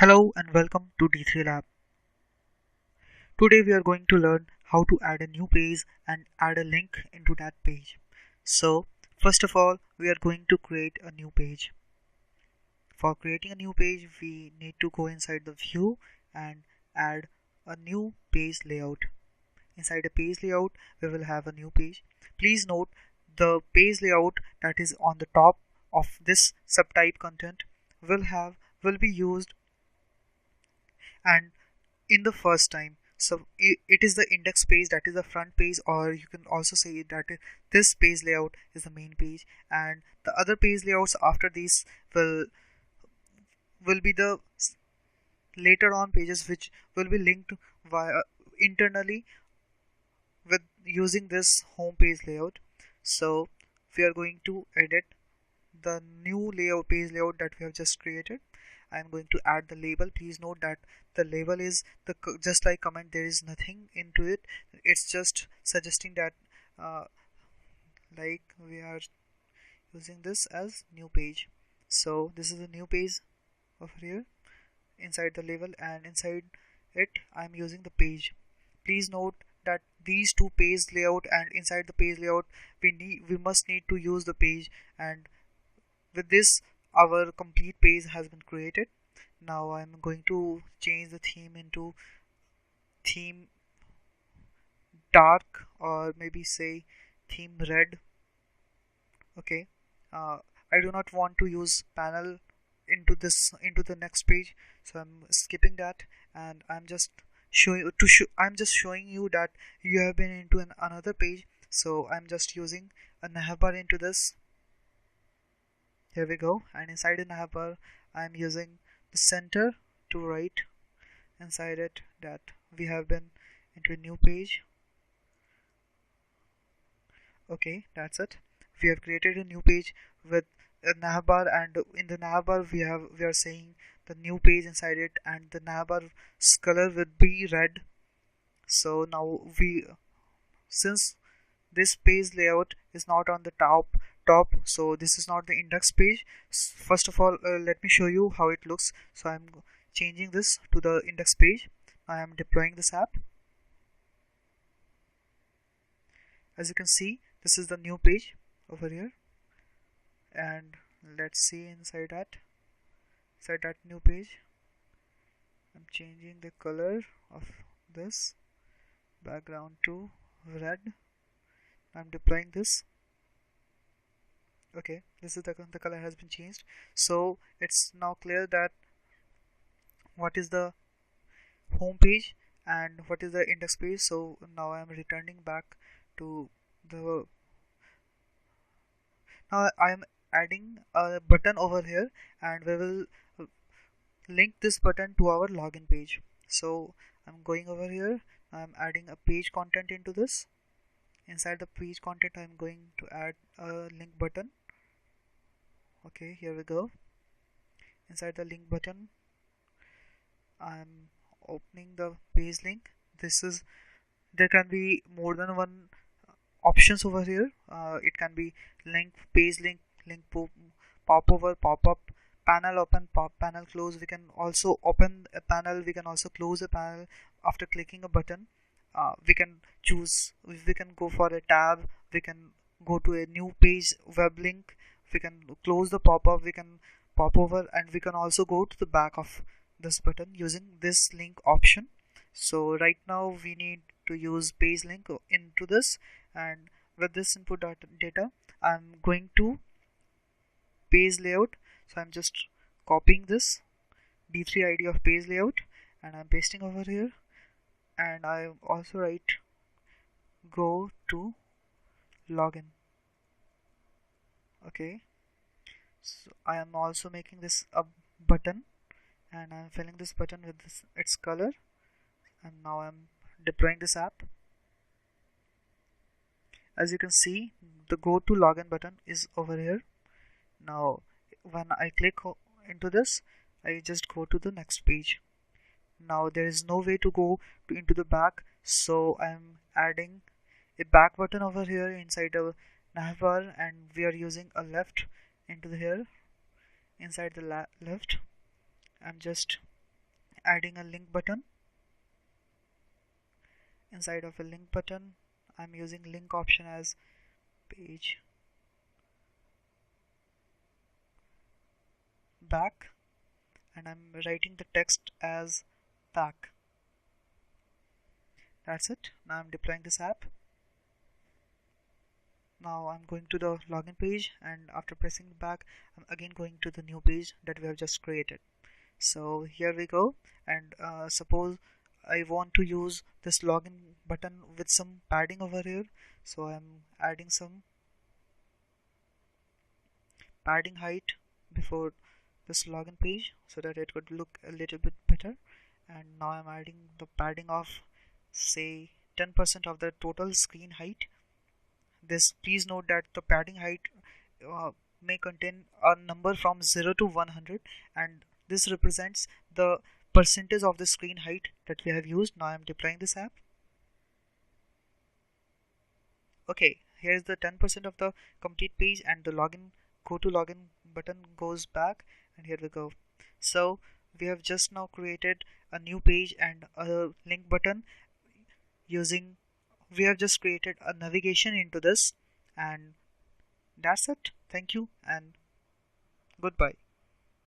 Hello and welcome to DThree Lab. Today we are going to learn how to add a new page and add a link into that page. So first of all, we are going to create a new page. For creating a new page, we need to go inside the view and add a new page layout. Inside a page layout, we will have a new page. Please note the page layout that is on the top of this subtype content will be used and in the first time. So it is the index page, that is the front page, or you can also say that this page layout is the main page, and the other page layouts after these will be the later on pages which will be linked via internally with using this home page layout. So we are going to edit the new layout page layout that we have just created. I'm going to add the label. Please note that the label is just like comment, there is nothing into it. It's just suggesting that uh, like we are using this as new page. So this is a new page over here inside the label, and inside it I'm using the page. Please note that these two page layout and inside the page layout we must need to use the page, and with this our complete page has been created. Now I'm going to change the theme into theme dark, or maybe say theme red. Okay, uh, I do not want to use panel into the next page, so I'm skipping that, and I'm just showing you that you have been into another page. So I'm just using a navbar into this. Here we go, and inside the navbar I'm using the center to write inside it that we have been into a new page. Okay, that's it. We have created a new page with a navbar, and in the navbar we are saying the new page inside it, and the navbar's color would be red. So now since this page layout is not on the top, so this is not the index page. First of all, let me show you how it looks. So I'm changing this to the index page. I am deploying this app. As you can see, this is the new page over here, and let's see inside that new page. I'm changing the color of this background to red. I'm deploying this. Okay, this is the color has been changed. So it's now clear that what is the home page and what is the index page. So now I'm returning back to the now I'm adding a button over here, and we will link this button to our login page. So I'm going over here, I'm adding a page content into this. Inside the page content I'm going to add a link button. Okay, here we go. Inside the link button I'm opening the page link. There can be more than one options over here. It can be link, page link, link pop over, pop up, panel open, panel close. We can also open a panel, we can also close a panel after clicking a button. We can choose, we can go for a tab, we can go to a new page web link, we can close the pop-up, we can pop over, and we can also go to the back of this button using this link option. So right now we need to use page link into this, and with this input data I'm going to page layout. So I'm just copying this D3 ID of page layout and I'm pasting over here, and I also write go to login. Okay, so I am also making this a button, and I'm filling this button with its color, and now I'm deploying this app. As you can see, the go to login button is over here. Now when I click into this, I just go to the next page. Now there is no way to go into the back, so I'm adding a back button over here inside the navbar, and we are using a left into here. Inside the left I'm just adding a link button. Inside of a link button, I'm using link option as page back, and I'm writing the text as back. That's it. Now I'm deploying this app. Now I'm going to the login page, and after pressing back, I'm again going to the new page that we have just created. So here we go, and suppose I want to use this login button with some padding over here, so I'm adding some padding height before this login page so that it would look a little bit better. And now I'm adding the padding of say 10% of the total screen height. This, please note that the padding height may contain a number from 0 to 100, and this represents the percentage of the screen height that we have used. Now I'm deploying this app. Okay, here's the 10% of the complete page, and the login, go to login button goes back, and here we go. So we have just now created a new page and a link button using, we have just created a navigation into this, and that's it. Thank you and goodbye.